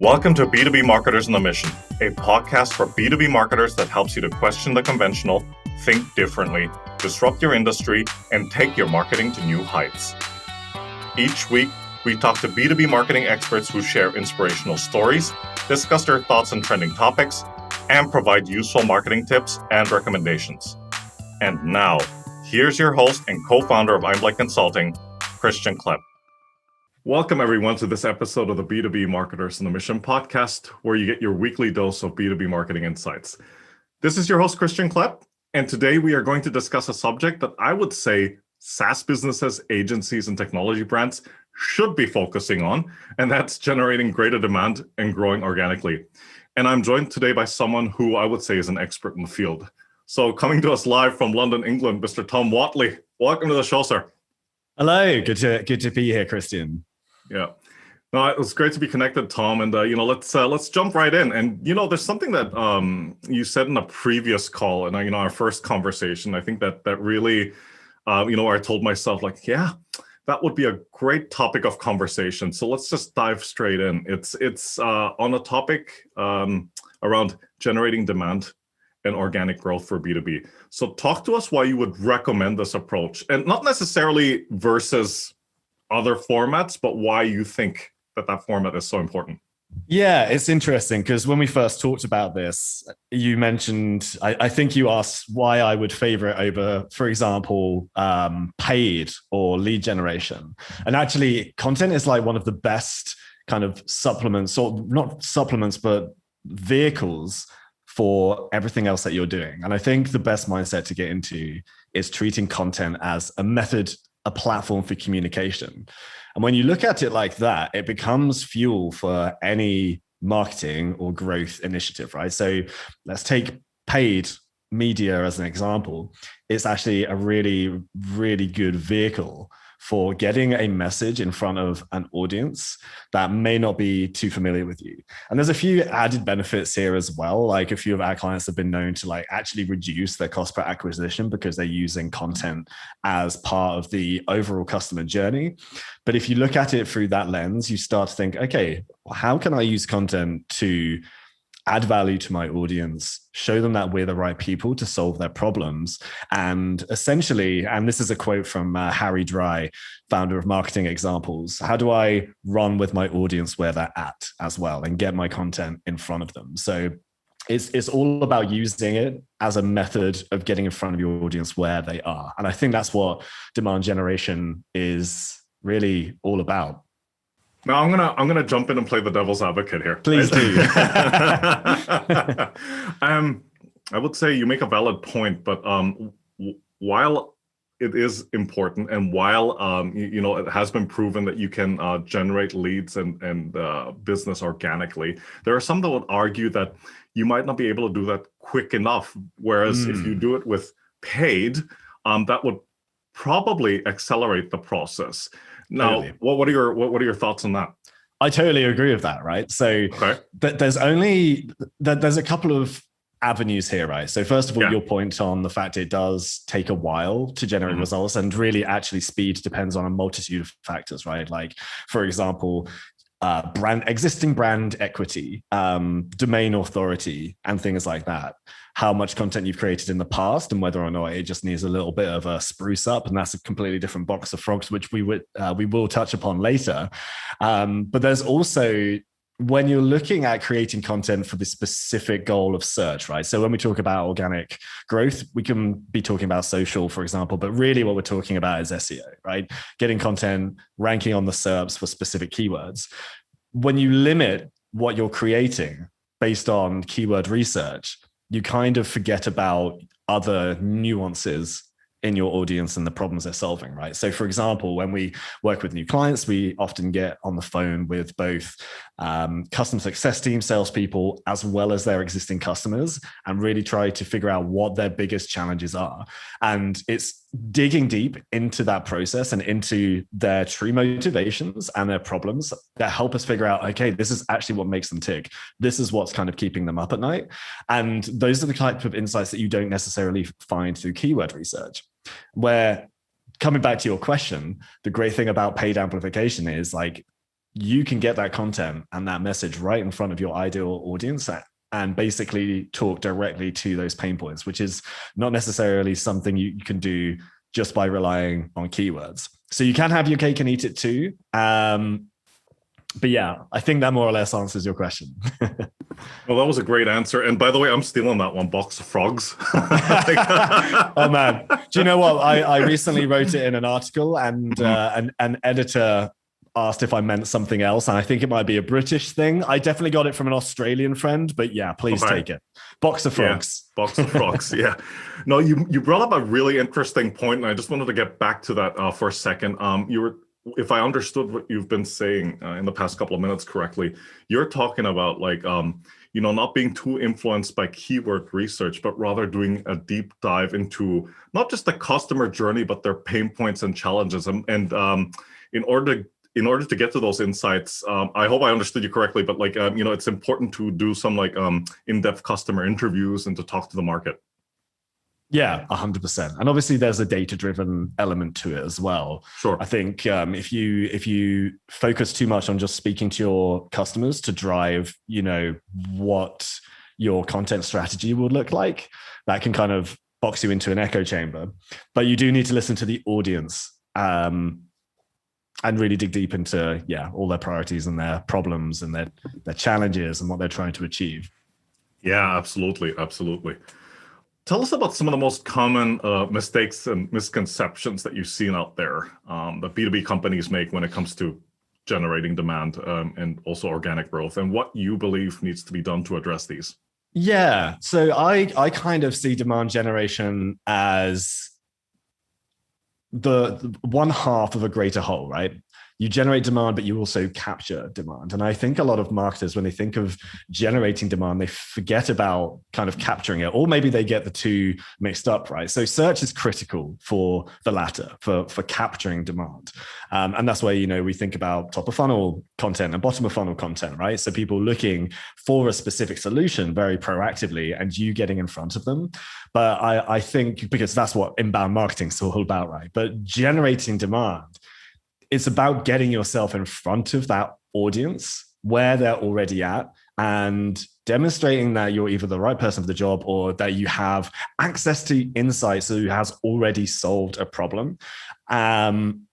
Welcome to B2B Marketers on a Mission, a podcast for B2B marketers that helps you to question the conventional, think differently, disrupt your industry, and take your marketing to new heights. Each week, we talk to B2B marketing experts who share inspirational stories, discuss their thoughts on trending topics, and provide useful marketing tips and recommendations. And now, here's your host and co-founder of Untitled Consulting, Christian Klepp. Welcome, everyone, to this episode of the B2B Marketers on a Mission podcast, where you get your weekly dose of B2B marketing insights. This is your host, Christian Klepp, and today we are going to discuss a subject that I would say SaaS businesses, agencies, and technology brands should be focusing on, and that's generating greater demand and growing organically. And I'm joined today by someone who I would say is an expert in the field. So coming to us live from London, England, Mr. Tom Whatley. Welcome to the show, sir. Hello, good to be here, Christian. Yeah, no, it was great to be connected, Tom. And let's jump right in. And there's something that you said in a previous call, and our first conversation. I think that really, where I told myself that would be a great topic of conversation. So let's just dive straight in. It's on a topic around generating demand and organic growth for B2B. So talk to us why you would recommend this approach, and not necessarily versus other formats, but why you think that format is so important. Yeah, it's interesting because when we first talked about this, you mentioned, I think you asked why I would favor it over, for example, paid or lead generation. And actually, content is like one of the best kind of supplements, or not supplements, but vehicles for everything else that you're doing. And I think the best mindset to get into is treating content as a method, a platform for communication. And when you look at it like that, it becomes fuel for any marketing or growth initiative, right? So let's take paid media as an example. It's actually a really, really good vehicle for getting a message in front of an audience that may not be too familiar with you. And there's a few added benefits here as well. Like a few of our clients have been known to actually reduce their cost per acquisition because they're using content as part of the overall customer journey. But if you look at it through that lens, you start to think, okay, how can I use content to add value to my audience, show them that we're the right people to solve their problems. And essentially, and this is a quote from Harry Dry, founder of Marketing Examples, how do I run with my audience where they're at as well and get my content in front of them? So it's all about using it as a method of getting in front of your audience where they are. And I think that's what demand generation is really all about. Now I'm gonna jump in and play the devil's advocate here. Please do. I would say you make a valid point, but while it is important, and while it has been proven that you can generate leads and business organically, there are some that would argue that you might not be able to do that quick enough. Whereas if you do it with paid, that would probably accelerate the process. Now, totally. What are your thoughts on that? I totally agree with that, right? So there's a couple of avenues here, right? So first of all, your point on the fact it does take a while to generate results, and really actually speed depends on a multitude of factors, right? Like, for example, existing brand equity, domain authority, and things like that. How much content you've created in the past, and whether or not it just needs a little bit of a spruce up, and that's a completely different box of frogs, which we will touch upon later. But there's also, when you're looking at creating content for the specific goal of search, right? So when we talk about organic growth, we can be talking about social, for example, but really what we're talking about is SEO, right? Getting content ranking on the SERPs for specific keywords. When you limit what you're creating based on keyword research, you kind of forget about other nuances in your audience and the problems they're solving, right? So for example, when we work with new clients, we often get on the phone with both customer success team, salespeople, as well as their existing customers, and really try to figure out what their biggest challenges are. And it's digging deep into that process and into their true motivations and their problems that help us figure out, okay, this is actually what makes them tick. This is what's kind of keeping them up at night. And those are the type of insights that you don't necessarily find through keyword research. Where, coming back to your question, the great thing about paid amplification is you can get that content and that message right in front of your ideal audience and basically talk directly to those pain points, which is not necessarily something you can do just by relying on keywords. So you can have your cake and eat it too. But yeah, I think that more or less answers your question. Well, that was a great answer. And by the way, I'm stealing that one, box of frogs. Oh man, do you know what? I recently wrote it in an article, and an editor asked if I meant something else, and I think it might be a British thing. I definitely got it from an Australian friend, but yeah, please take it. Box of frogs. Yeah, box of frogs. Yeah. No, you brought up a really interesting point, and I just wanted to get back to that for a second. If I understood what you've been saying in the past couple of minutes correctly, you're talking about not being too influenced by keyword research, but rather doing a deep dive into not just the customer journey, but their pain points and challenges. And in order to get to those insights, I hope I understood you correctly, but it's important to do some in-depth customer interviews and to talk to the market. Yeah, 100%. And obviously there's a data-driven element to it as well. Sure. I think if you focus too much on just speaking to your customers to drive, what your content strategy would look like, that can kind of box you into an echo chamber. But you do need to listen to the audience and really dig deep into, all their priorities and their problems and their challenges and what they're trying to achieve. Yeah, absolutely. Absolutely. Tell us about some of the most common mistakes and misconceptions that you've seen out there that B2B companies make when it comes to generating demand and also organic growth, and what you believe needs to be done to address these. Yeah. So I kind of see demand generation as the one half of a greater whole, right? You generate demand, but you also capture demand. And I think a lot of marketers, when they think of generating demand, they forget about kind of capturing it, or maybe they get the two mixed up, right? So search is critical for the latter, for capturing demand. And that's where, we think about top of funnel content and bottom of funnel content, right? So people looking for a specific solution very proactively and you getting in front of them. But I think, because that's what inbound marketing is all about, right? But generating demand, it's about getting yourself in front of that audience where they're already at and demonstrating that you're either the right person for the job or that you have access to insights who has already solved a problem. And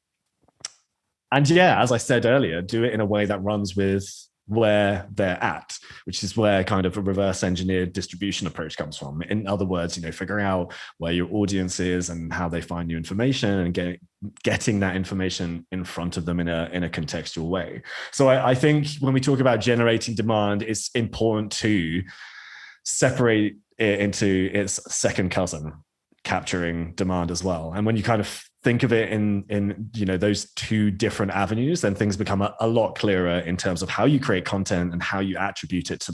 as I said earlier, do it in a way that runs with where they're at, which is where kind of a reverse engineered distribution approach comes from. In other words, figuring out where your audience is and how they find new information and getting that information in front of them in a contextual way. So I think when we talk about generating demand, it's important to separate it into its second cousin, capturing demand as well. And when you kind of think of it in those two different avenues, then things become a lot clearer in terms of how you create content and how you attribute it to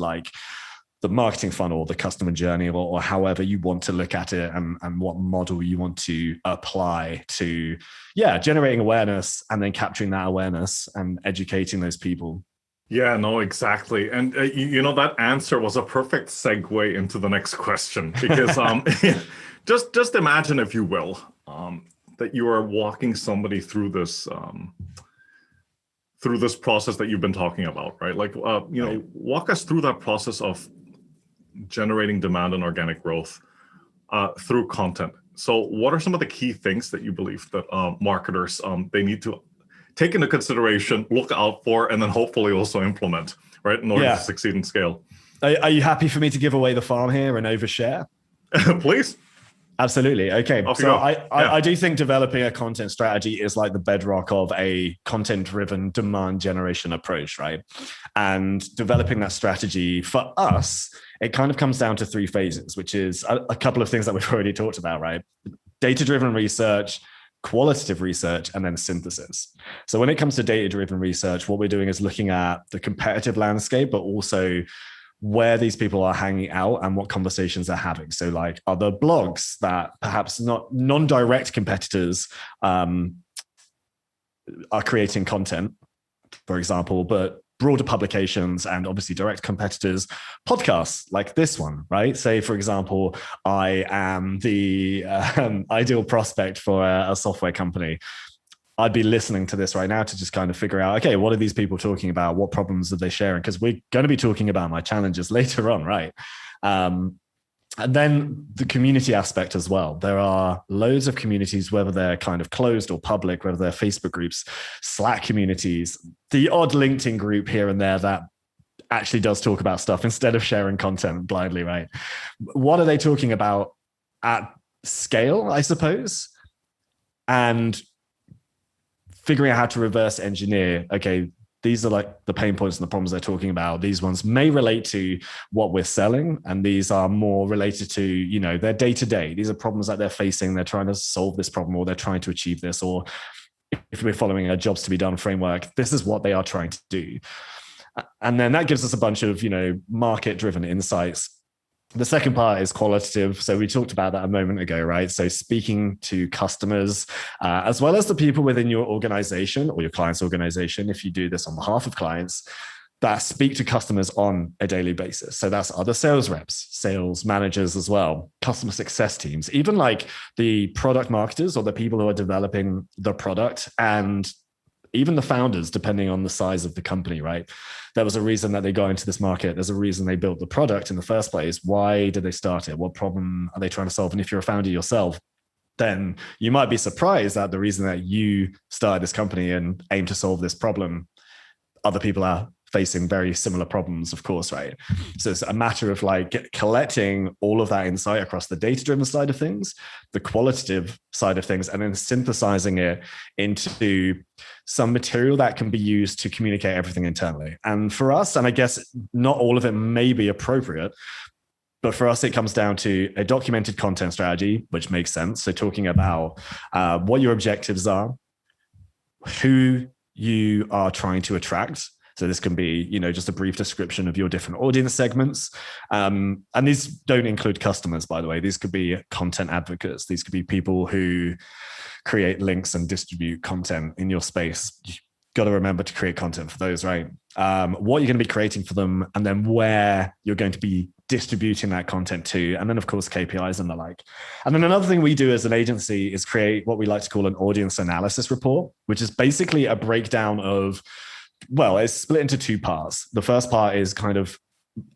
the marketing funnel, the customer journey, or however you want to look at it, and what model you want to apply to generating awareness and then capturing that awareness and educating those people. Yeah, no, exactly. And that answer was a perfect segue into the next question, because just imagine, if you will, that you are walking somebody through this process that you've been talking about, right? Walk us through that process of generating demand and organic growth through content. So what are some of the key things that you believe that marketers, they need to take into consideration, look out for, and then hopefully also implement, right, in order to succeed and scale? Are you happy for me to give away the farm here and overshare? Please. Absolutely. Okay. So I do think developing a content strategy is like the bedrock of a content-driven demand generation approach, right? And developing that strategy for us, it kind of comes down to three phases, which is a couple of things that we've already talked about, right? Data-driven research, qualitative research, and then synthesis. So when it comes to data-driven research, what we're doing is looking at the competitive landscape, but also where these people are hanging out and what conversations they're having. So other blogs that perhaps not non-direct competitors are creating content, for example, but broader publications and obviously direct competitors, podcasts like this one, right? Say, for example, I am the ideal prospect for a software company. I'd be listening to this right now to just kind of figure out, okay, what are these people talking about? What problems are they sharing? Because we're going to be talking about my challenges later on, right? And then the community aspect as well. There are loads of communities, whether they're kind of closed or public, whether they're Facebook groups, Slack communities, the odd LinkedIn group here and there that actually does talk about stuff instead of sharing content blindly, right? What are they talking about at scale, I suppose? And figuring out how to reverse engineer, okay, these are like the pain points and the problems they're talking about. These ones may relate to what we're selling, and these are more related to, you know, their day-to-day. These are problems that they're facing. They're trying to solve this problem, or they're trying to achieve this, or if we're following a jobs to be done framework, this is what they are trying to do. And then that gives us a bunch of, you know, market-driven insights. The second part is qualitative. So we talked about that a moment ago, right? So speaking to customers, as well as the people within your organization or your client's organization, if you do this on behalf of clients, that speak to customers on a daily basis. So that's other sales reps, sales managers as well, customer success teams, even like the product marketers or the people who are developing the product, and even the founders, depending on the size of the company, right? There was a reason that they got into this market. There's a reason they built the product in the first place. Why did they start it? What problem are they trying to solve? And if you're a founder yourself, then you might be surprised that the reason that you started this company and aim to solve this problem, other people are facing very similar problems, of course, right? So it's a matter of like collecting all of that insight across the data-driven side of things, the qualitative side of things, and then synthesizing it into some material that can be used to communicate everything internally. And for us, and I guess not all of it may be appropriate, but for us, it comes down to a documented content strategy, which makes sense. So talking about what your objectives are, who you are trying to attract. So this can be, you know, just a brief description of your different audience segments. And these don't include customers, by the way. These could be content advocates. These could be people who create links and distribute content in your space. You've got to remember to create content for those, right? What you're going to be creating for them, and then where you're going to be distributing that content to, and then of course KPIs and the like. And then another thing we do as an agency is create what we like to call an audience analysis report, which is basically a breakdown of, well, it's split into two parts. The first part is kind of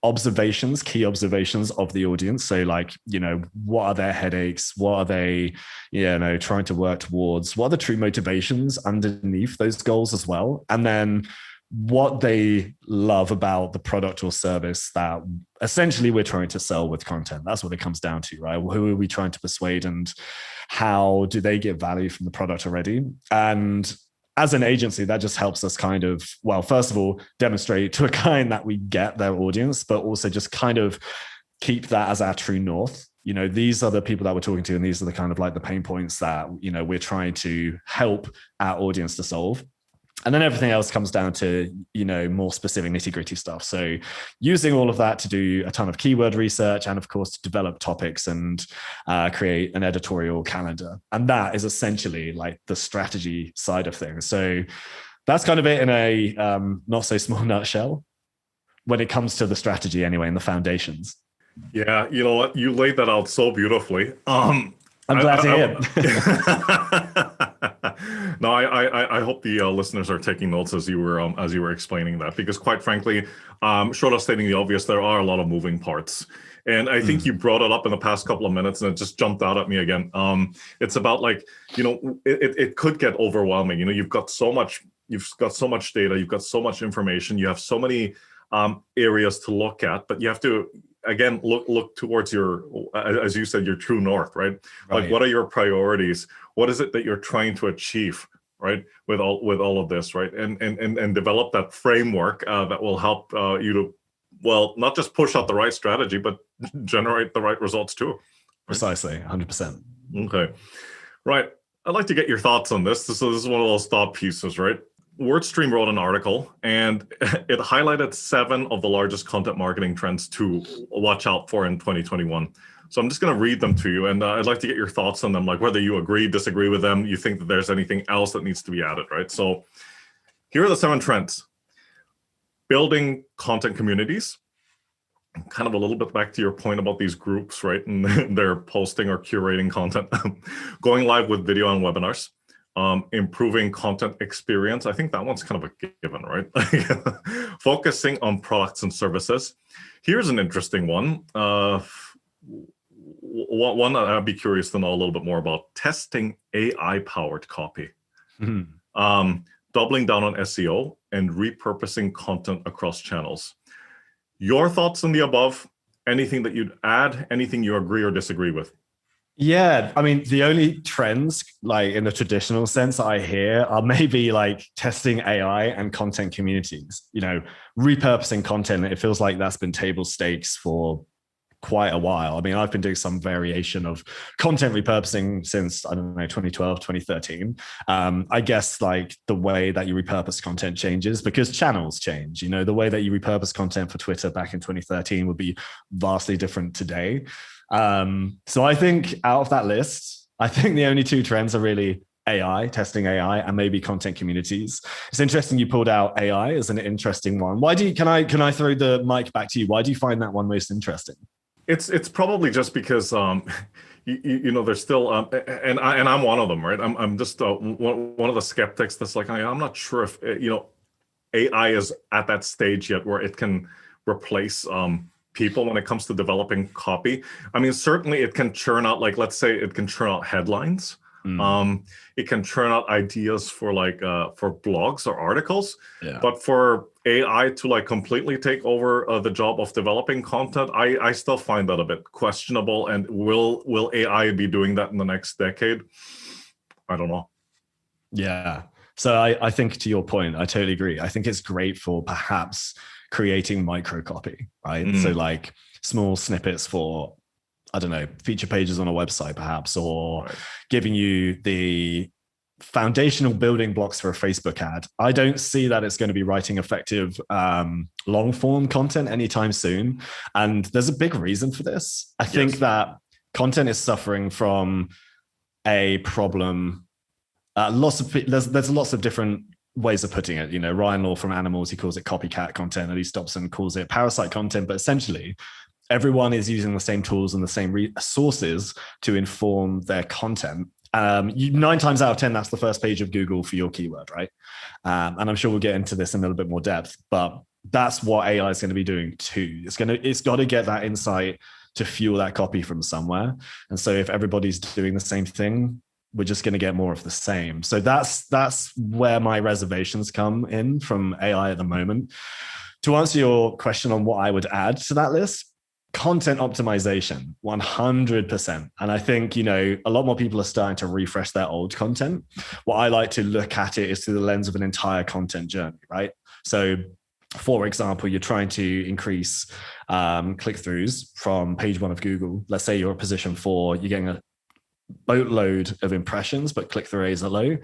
observations, key observations of the audience. So like, you know, what are their headaches? What are they, you know, trying to work towards? What are the true motivations underneath those goals as well? And then what they love about the product or service that essentially we're trying to sell with content. That's what it comes down to, right? Who are we trying to persuade, and how do they get value from the product already? And as an agency, that just helps us kind of, well, first of all, demonstrate to a client that we get their audience, but also just kind of keep that as our true north. You know, these are the people that we're talking to, and these are the kind of like the pain points that, you know, we're trying to help our audience to solve. And then everything else comes down to, you know, more specific nitty-gritty stuff. So using all of that to do a ton of keyword research, and of course to develop topics and create an editorial calendar. And that is essentially like the strategy side of things. So that's kind of it in a not so small nutshell when it comes to the strategy anyway, and the foundations. Yeah, you know what? You laid that out so beautifully. I'm glad to hear. No, I hope the listeners are taking notes as you were explaining that, because quite frankly, short of stating the obvious, there are a lot of moving parts. And I think you brought it up in the past couple of minutes, and it just jumped out at me again. It's about like, you know, it could get overwhelming. You know, you've got so much data, you've got so much information, you have so many areas to look at, but you have to, again, look towards your, as you said, your true north, right? Like, what are your priorities? What is it that you're trying to achieve, right? With all of this, right? And develop that framework that will help you to, well, not just push out the right strategy, but generate the right results too. Right? Precisely, 100%. Okay, right. I'd like to get your thoughts on this. So this is one of those thought pieces, right? WordStream wrote an article, and it highlighted 7 of the largest content marketing trends to watch out for in 2021. So I'm just going to read them to you, and I'd like to get your thoughts on them, like whether you agree, disagree with them, you think that there's anything else that needs to be added, right? So here are the 7 trends. Building content communities, kind of a little bit back to your point about these groups, right? And they're posting or curating content. Going live with video and webinars. improving content experience. I think that one's kind of a given, right? Focusing on products and services. Here's an interesting one. One that I'd be curious to know a little bit more about: testing AI-powered copy. Doubling down on SEO and repurposing content across channels. Your thoughts on the above? Anything that you'd add? Anything you agree or disagree with? Yeah, I mean, the only trends, like in the traditional sense that I hear, are maybe like testing AI and content communities, repurposing content. It feels like that's been table stakes for quite a while. I mean, I've been doing some variation of content repurposing since, I don't know, 2012, 2013. I guess like the way that you repurpose content changes because channels change. The way that you repurpose content for Twitter back in 2013 would be vastly different today. So I think out of that list, I think the only two trends are really AI, testing AI, and maybe content communities. It's interesting you pulled out AI as an interesting one. Can I throw the mic back to you? Why do you find that one most interesting? It's probably just because there's still and I'm one of them, right? I'm just one of the skeptics that's like, I'm not sure if AI is at that stage yet where it can replace people when it comes to developing copy. I mean, certainly it can churn out, like, let's say it can churn out headlines. It can churn out ideas for for blogs or articles. Yeah. But for AI to like completely take over the job of developing content, I still find that a bit questionable. And will AI be doing that in the next decade? I don't know. Yeah. So I think to your point, I totally agree. I think it's great for perhaps creating microcopy, right? So like small snippets for, I don't know, feature pages on a website perhaps, or giving you the foundational building blocks for a Facebook ad. I don't see that it's going to be writing effective long form content anytime soon. And there's a big reason for this. I think that content is suffering from a problem. There's lots of different ways of putting it. Ryan Law from Animals, he calls it copycat content. Ellie Stopson calls it parasite content. But essentially, everyone is using the same tools and the same sources to inform their content. 9 times out of 10, that's the first page of Google for your keyword, right? And I'm sure we'll get into this in a little bit more depth, but that's what AI is going to be doing too. It's got to get that insight to fuel that copy from somewhere. And so if everybody's doing the same thing, we're just going to get more of the same. So that's where my reservations come in from AI at the moment. To answer your question on what I would add to that list, content optimization, 100%. And I think, a lot more people are starting to refresh their old content. What I like to look at it is through the lens of an entire content journey, right? So for example, you're trying to increase click-throughs from page 1 of Google. Let's say you're at position 4, you're getting a boatload of impressions, but click-through rates are low.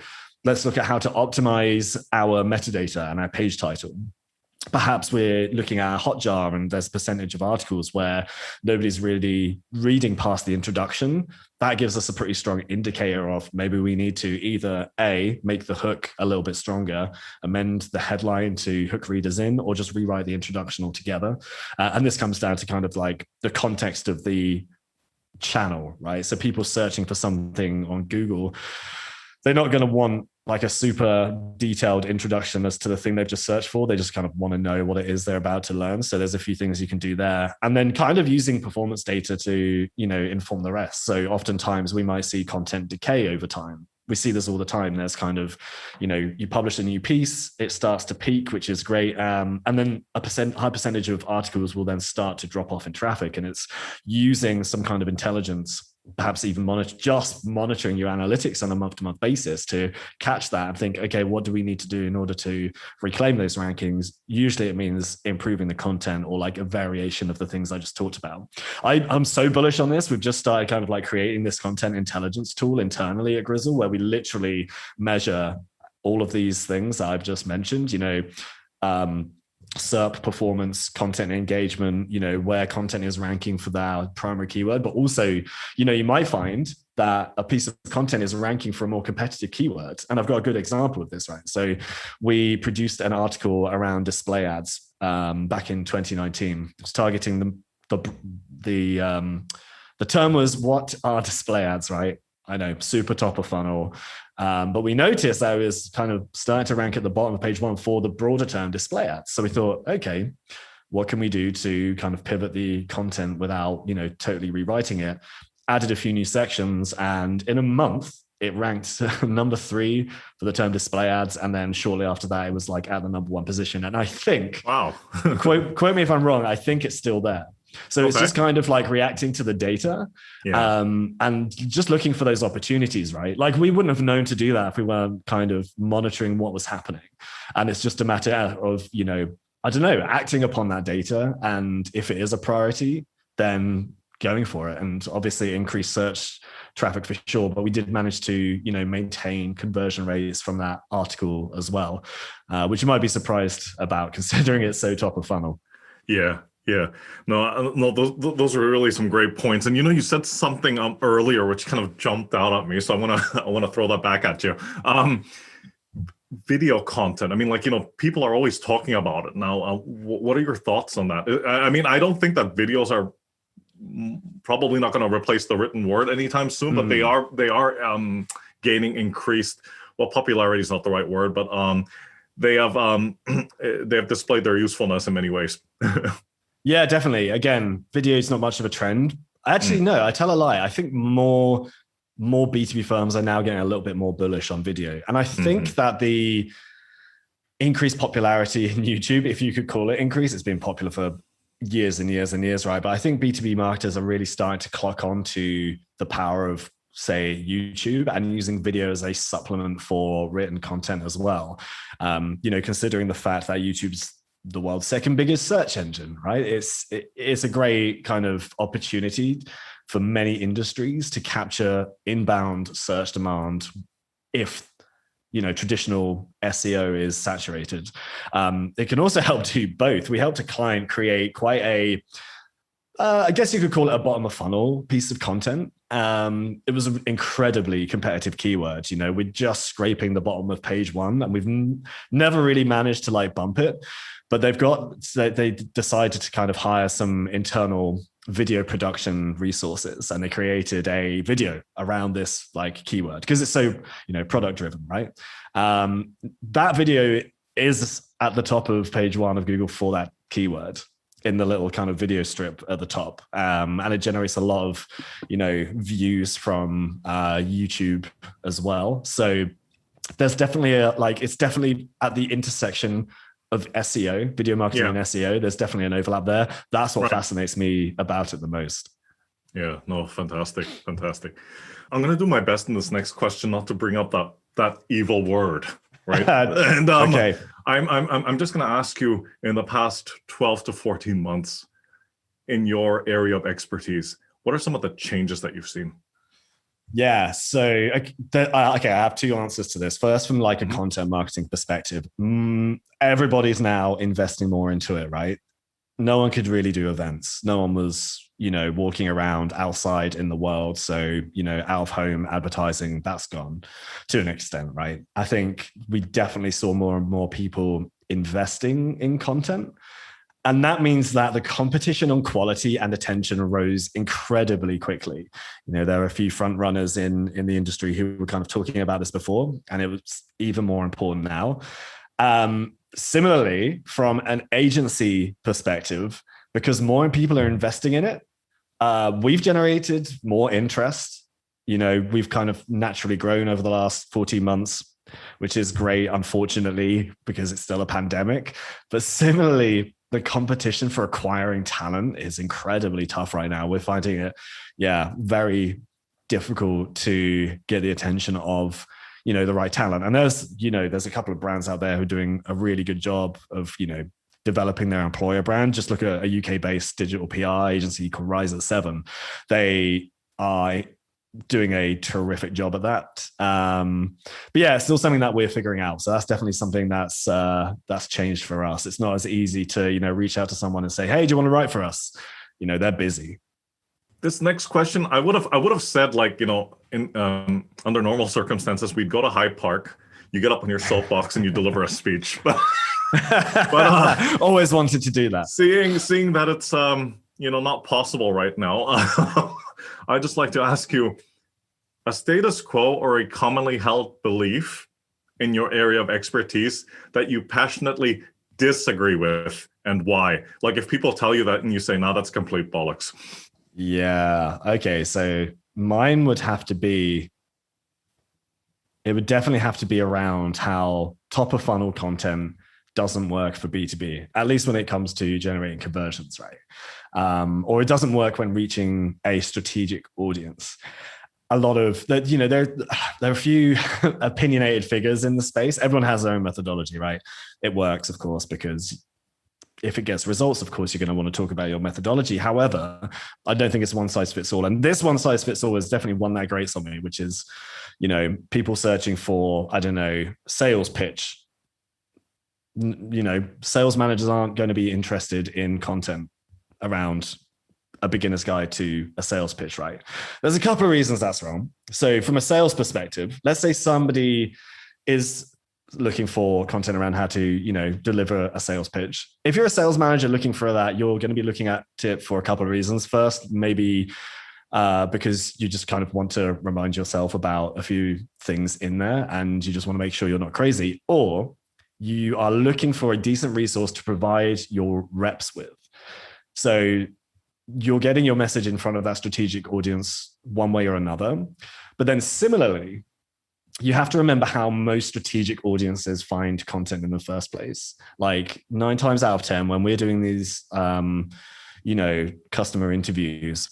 Let's look at how to optimize our metadata and our page title. Perhaps we're looking at a Hotjar and there's a percentage of articles where nobody's really reading past the introduction. That gives us a pretty strong indicator of maybe we need to either A, make the hook a little bit stronger, amend the headline to hook readers in, or just rewrite the introduction altogether. And this comes down to kind of like the context of the channel, right? So people searching for something on Google, they're not going to want like a super detailed introduction as to the thing they've just searched for. They just kind of want to know what it is they're about to learn. So there's a few things you can do there. And then kind of using performance data to, inform the rest. So oftentimes we might see content decay over time. We see this all the time. There's kind of, you publish a new piece, it starts to peak, which is great. And then high percentage of articles will then start to drop off in traffic. And it's using some kind of intelligence, perhaps even monitoring your analytics on a month-to-month basis to catch that and think, okay, what do we need to do in order to reclaim those rankings? Usually it means improving the content or like a variation of the things I just talked about. I'm so bullish on this. We've just started kind of like creating this content intelligence tool internally at Grizzle, where we literally measure all of these things that I've just mentioned, SERP performance, content engagement, where content is ranking for that primary keyword, but also, you might find that a piece of content is ranking for a more competitive keyword. And I've got a good example of this, right? So we produced an article around display ads back in 2019. It's targeting the term was, what are display ads, right? I know, super top of funnel. But we noticed that it was kind of starting to rank at the bottom of page 1 for the broader term display ads. So we thought, okay, what can we do to kind of pivot the content without, totally rewriting it? Added a few new sections, and in a month, it ranked number 3 for the term display ads. And then shortly after that, it was like at the number 1 position. And I think, wow, quote me if I'm wrong, I think it's still there. So it's just kind of like reacting to the data, and just looking for those opportunities, right? Like we wouldn't have known to do that if we weren't kind of monitoring what was happening. And it's just a matter of, I don't know, acting upon that data. And if it is a priority, then going for it. And obviously increase search traffic for sure. But we did manage to, maintain conversion rates from that article as well, which you might be surprised about considering it's so top of funnel. Yeah. Yeah, no, those are really some great points. And you said something earlier which kind of jumped out at me, so I want to throw that back at you. Video content. I mean, people are always talking about it now. What are your thoughts on that? I mean, I don't think that videos are probably not going to replace the written word anytime soon, but they are gaining increased. Well, popularity is not the right word, but they have displayed their usefulness in many ways. Yeah, definitely. Again, video is not much of a trend. Actually, no, I tell a lie. I think more B2B firms are now getting a little bit more bullish on video. And I think that the increased popularity in YouTube, if you could call it increase, it's been popular for years and years and years, right? But I think B2B marketers are really starting to clock on to the power of, say, YouTube and using video as a supplement for written content as well. Considering the fact that YouTube's the world's second biggest search engine, right? It's a great kind of opportunity for many industries to capture inbound search demand if traditional SEO is saturated. It can also help do both. We helped a client create quite a I guess you could call it a bottom of funnel piece of content. It was an incredibly competitive keyword. We're just scraping the bottom of page 1 and we've never really managed to bump it. But they decided to kind of hire some internal video production resources, and they created a video around this keyword because it's so, product driven, right? That video is at the top of page 1 of Google for that keyword in the little kind of video strip at the top. And it generates a lot of, views from YouTube as well. So there's definitely it's definitely at the intersection of SEO, video marketing and SEO. There's definitely an overlap there. That's what fascinates me about it the most. Yeah, no, fantastic. I'm going to do my best in this next question not to bring up that evil word, right? And okay. I'm just going to ask you, in the past 12 to 14 months, in your area of expertise, what are some of the changes that you've seen? Yeah, so I have 2 answers to this. First, from a content marketing perspective, everybody's now investing more into it, right? No one could really do events. No one was, walking around outside in the world. So, out of home advertising, that's gone to an extent, right? I think we definitely saw more and more people investing in content. And that means that the competition on quality and attention rose incredibly quickly. There are a few front runners in the industry who were kind of talking about this before, and it was even more important now. Similarly, from an agency perspective, because more people are investing in it, we've generated more interest. We've kind of naturally grown over the last 14 months, which is great, unfortunately, because it's still a pandemic. But similarly, the competition for acquiring talent is incredibly tough right now. We're finding it, very difficult to get the attention of, the right talent. And there's a couple of brands out there who are doing a really good job of, developing their employer brand. Just look at a UK-based digital PR agency called Rise at 7. They are doing a terrific job at that. But it's still something that we're figuring out. So that's definitely something that's changed for us. It's not as easy to, reach out to someone and say, hey, do you want to write for us? They're busy. This next question, I would have said, in under normal circumstances, we'd go to Hyde Park, you get up on your soapbox and you deliver a speech. But always wanted to do that. Seeing that it's not possible right now. I'd just like to ask you, a status quo or a commonly held belief in your area of expertise that you passionately disagree with, and why? Like if people tell you that and you say, no, that's complete bollocks. Yeah. Okay. So mine would have to be, it would definitely have to be around how top of funnel content doesn't work for B2B, at least when it comes to generating conversions, right? Or it doesn't work when reaching a strategic audience. A lot of that, you know, there are a few opinionated figures in the space. Everyone has their own methodology, right? It works, of course, because if it gets results, of course, you're going to want to talk about your methodology. However, I don't think it's one size fits all. And this one size fits all is definitely one that grates on me, which is, you know, people searching for, I don't know, sales pitch. You know, sales managers aren't going to be interested in content around a beginner's guide to a sales pitch, right? There's a couple of reasons that's wrong. So from a sales perspective, let's say somebody is looking for content around how to, you know, deliver a sales pitch. If you're a sales manager looking for that, you're going to be looking at it for a couple of reasons. First, maybe because you just kind of want to remind yourself about a few things in there and you just want to make sure you're not crazy, or you are looking for a decent resource to provide your reps with. So you're getting your message in front of that strategic audience one way or another. But then similarly, you have to remember how most strategic audiences find content in the first place. Like 9 times out of 10, when we're doing these, you know, customer interviews,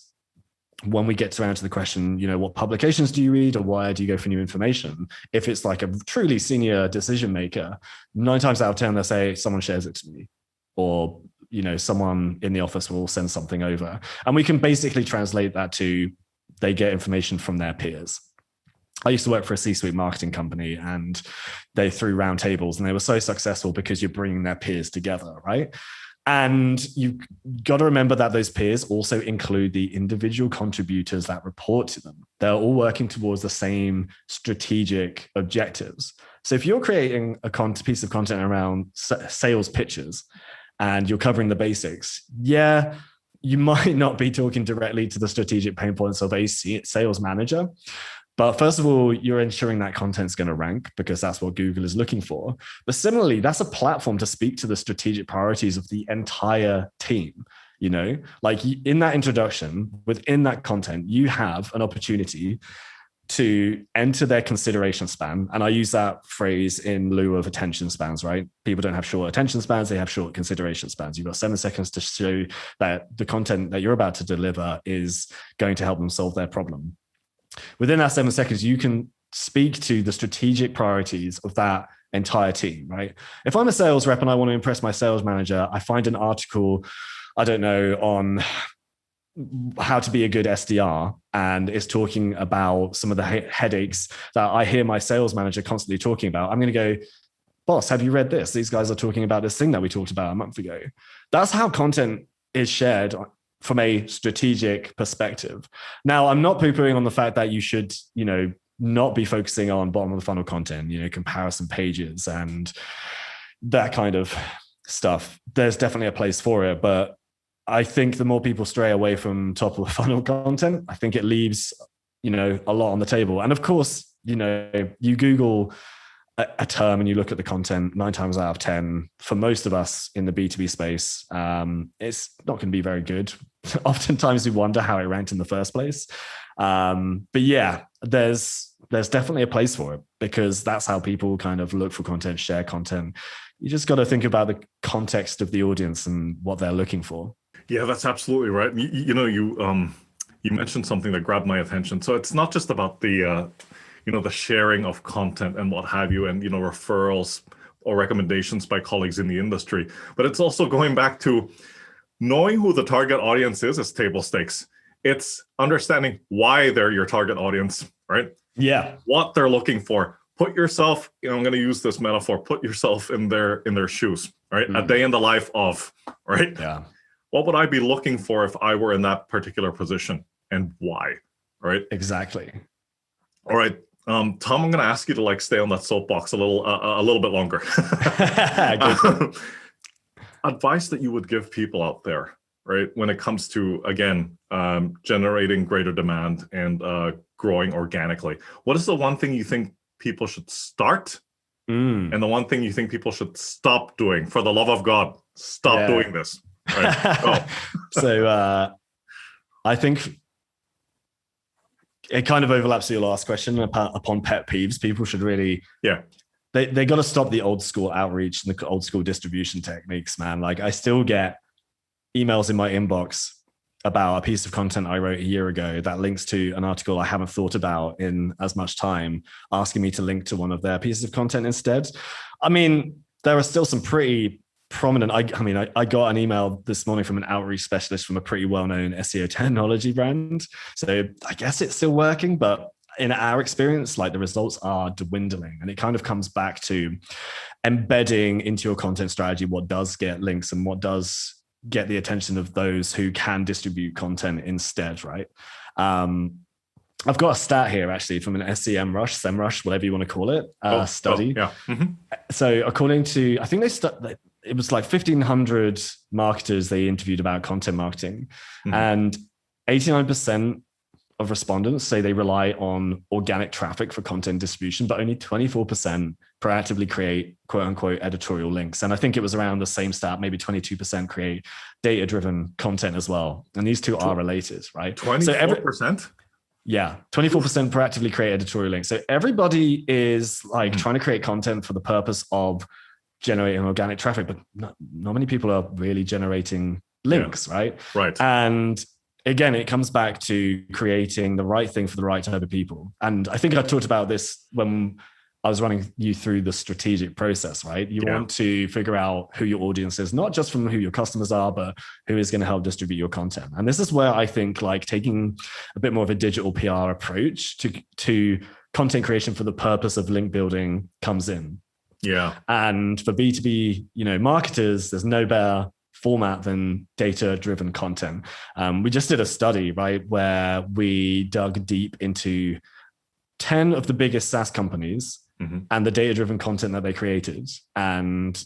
when we get around to the question, you know, what publications do you read or why do you go for new information? If it's like a truly senior decision maker, 9 times out of 10, they'll say, someone shares it to me, or, you know, someone in the office will send something over. And we can basically translate that to they get information from their peers. I used to work for a C-suite marketing company and they threw round tables and they were so successful because you're bringing their peers together, right? And you've got to remember that those peers also include the individual contributors that report to them. They're all working towards the same strategic objectives. So if you're creating a piece of content around sales pitches and you're covering the basics, yeah, you might not be talking directly to the strategic pain points of a sales manager. But first of all, you're ensuring that content's going to rank because that's what Google is looking for. But similarly, that's a platform to speak to the strategic priorities of the entire team. You know, like in that introduction, within that content, you have an opportunity to enter their consideration span. And I use that phrase in lieu of attention spans, right? People don't have short attention spans, they have short consideration spans. You've got 7 seconds to show that the content that you're about to deliver is going to help them solve their problem. Within that 7 seconds, you can speak to the strategic priorities of that entire team, right? If I'm a sales rep and I want to impress my sales manager, I find an article, I don't know, on how to be a good SDR, and it's talking about some of the headaches that I hear my sales manager constantly talking about. I'm going to go, boss, have you read this? These guys are talking about this thing that we talked about a month ago. That's how content is shared from a strategic perspective. Now, I'm not poo-pooing on the fact that you should, you know, not be focusing on bottom of the funnel content, you know, comparison pages and that kind of stuff. There's definitely a place for it, but I think the more people stray away from top of the funnel content, I think it leaves, you know, a lot on the table. And of course, you know, you Google a term and you look at the content, 9 times out of 10, for most of us in the B2B space, it's not going to be very good. Oftentimes we wonder how it ranked in the first place. But yeah, there's definitely a place for it because that's how people kind of look for content, share content. You just got to think about the context of the audience and what they're looking for. Yeah, that's absolutely right. You mentioned something that grabbed my attention. So it's not just about the the sharing of content and what have you, and referrals or recommendations by colleagues in the industry, but it's also going back to knowing who the target audience is table stakes. It's understanding why they're your target audience, right? Yeah. What they're looking for. Put yourself, I'm going to use this metaphor, put yourself in their shoes, right? A day in the life of, right? Yeah. What would I be looking for if I were in that particular position and why, right? Exactly. All right. Tom, I'm going to ask you to stay on that soapbox a little bit longer. Advice that you would give people out there, right? When it comes to, again, generating greater demand and growing organically. What is the one thing you think people should start, and the one thing you think people should stop doing? For the love of God, stop doing this. Right? So I think it kind of overlaps with your last question upon pet peeves. People should really, they got to stop the old school outreach and the old school distribution techniques, man. Like, I still get emails in my inbox about a piece of content I wrote a year ago that links to an article I haven't thought about in as much time, asking me to link to one of their pieces of content instead. I mean, there are still some pretty prominent, I got an email this morning from an outreach specialist from a pretty well-known SEO technology brand. So I guess it's still working, but in our experience, like, the results are dwindling. And it kind of comes back to embedding into your content strategy what does get links and what does get the attention of those who can distribute content instead, right? I've got a stat here actually from an SEMrush, whatever you want to call it, study. So according to, I think it was like 1,500 marketers they interviewed about content marketing, and 89% of respondents say they rely on organic traffic for content distribution, but only 24% proactively create quote unquote editorial links. And I think it was around the same stat, maybe 22% create data-driven content as well. And these two are related, right? 24%? Yeah, 24% proactively create editorial links. So everybody is like trying to create content for the purpose of generating organic traffic, but not many people are really generating links, right? Right. And again, it comes back to creating the right thing for the right type of people. And I think I talked about this when I was running you through the strategic process, right? You want to figure out who your audience is, not just from who your customers are, but who is going to help distribute your content. And this is where I think like taking a bit more of a digital PR approach to content creation for the purpose of link building comes in. Yeah. And for B2B, marketers, there's no better format than data-driven content. We just did a study, right, where we dug deep into 10 of the biggest SaaS companies and the data-driven content that they created. And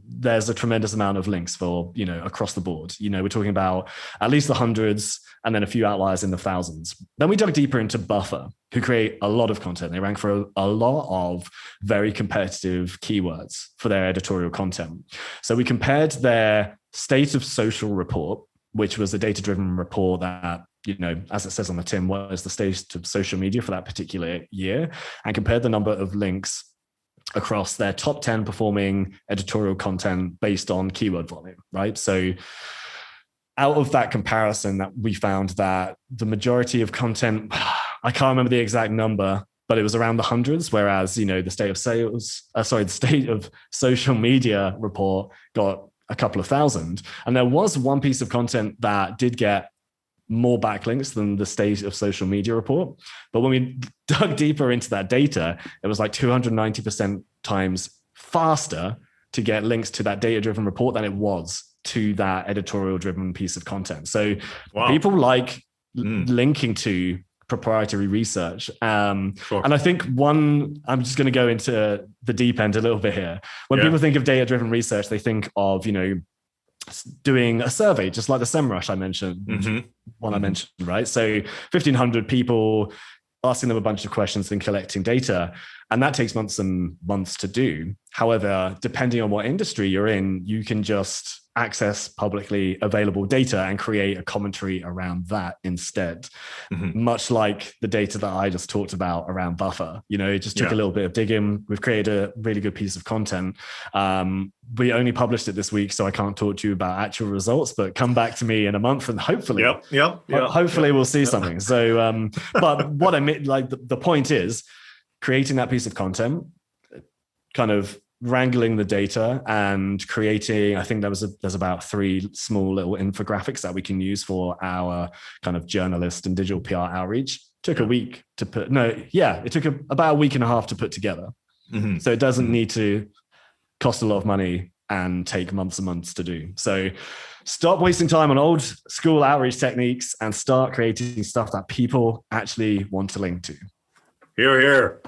there's a tremendous amount of links for, across the board. We're talking about at least the hundreds and then a few outliers in the thousands. Then we dug deeper into Buffer, who create a lot of content. They rank for a lot of very competitive keywords for their editorial content. So we compared their State of Social report, which was a data-driven report that, as it says on the tin, what is the state of social media for that particular year, and compared the number of links across their top 10 performing editorial content based on keyword volume, right? So out of that comparison, that we found that the majority of content, I can't remember the exact number, but it was around the hundreds, whereas, the State of Social Media report got a couple of thousand. And there was one piece of content that did get more backlinks than the State of Social Media report. But when we dug deeper into that data, it was like 290% times faster to get links to that data-driven report than it was to that editorial-driven piece of content. So people like linking to proprietary research. And I think I'm just going to go into the deep end a little bit here. When people think of data-driven research, they think of, doing a survey, just like the SEMrush I mentioned, I mentioned, right? So 1,500 people, asking them a bunch of questions and collecting data. And that takes months and months to do. However, depending on what industry you're in, you can just access publicly available data and create a commentary around that instead. Much like the data that I just talked about around Buffer. It just took a little bit of digging. We've created a really good piece of content. We only published it this week, so I can't talk to you about actual results, but come back to me in a month and hopefully, we'll see something. So, but what I mean, like the point is creating that piece of content, kind of wrangling the data and creating, I think there's about 3 small little infographics that we can use for our kind of journalist and digital PR outreach. Took a week to put, it took about a week and a half to put together. So it doesn't need to cost a lot of money and take months and months to do. So stop wasting time on old school outreach techniques and start creating stuff that people actually want to link to. Hear, hear.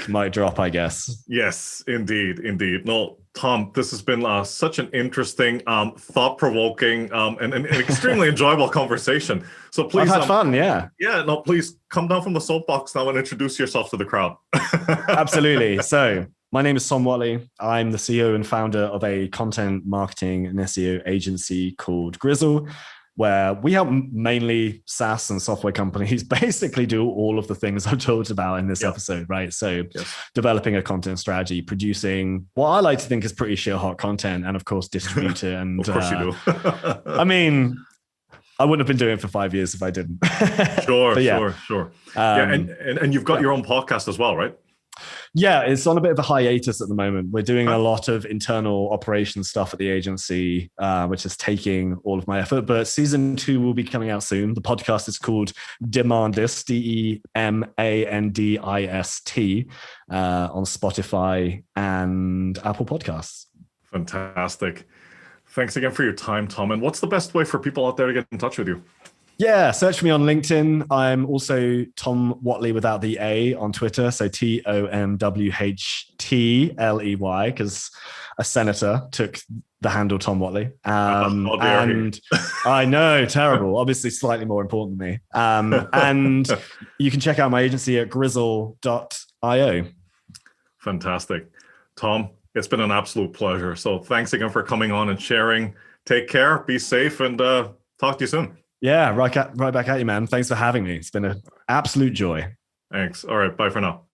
Mic drop, I guess. Yes, indeed. No, Tom, this has been such an interesting, thought-provoking, and an extremely enjoyable conversation. So please, I've had fun, yeah. Yeah, no, please come down from the soapbox now and introduce yourself to the crowd. Absolutely. So my name is Tom Whatley. I'm the CEO and founder of a content marketing and SEO agency called Grizzle, where we help mainly SaaS and software companies basically do all of the things I've talked about in this episode, right? So developing a content strategy, producing what I like to think is pretty sheer hot content, and of course distribute it. And of course you do. I mean, I wouldn't have been doing it for 5 years if I didn't. Sure. And you've got your own podcast as well, right? Yeah, it's on a bit of a hiatus at the moment. We're doing a lot of internal operations stuff at the agency, which is taking all of my effort. But season 2 will be coming out soon. The podcast is called Demandist, Demandist, on Spotify and Apple Podcasts. Fantastic. Thanks again for your time, Tom. And what's the best way for people out there to get in touch with you? Yeah, search for me on LinkedIn. I'm also Tom Whatley without the A on Twitter. So TOMWHTLEY, because a senator took the handle Tom Whatley. And I know, terrible. Obviously, slightly more important than me. And you can check out my agency at grizzle.io. Fantastic. Tom, it's been an absolute pleasure. So thanks again for coming on and sharing. Take care, be safe, and talk to you soon. Yeah, right back at you, man. Thanks for having me. It's been an absolute joy. Thanks. All right. Bye for now.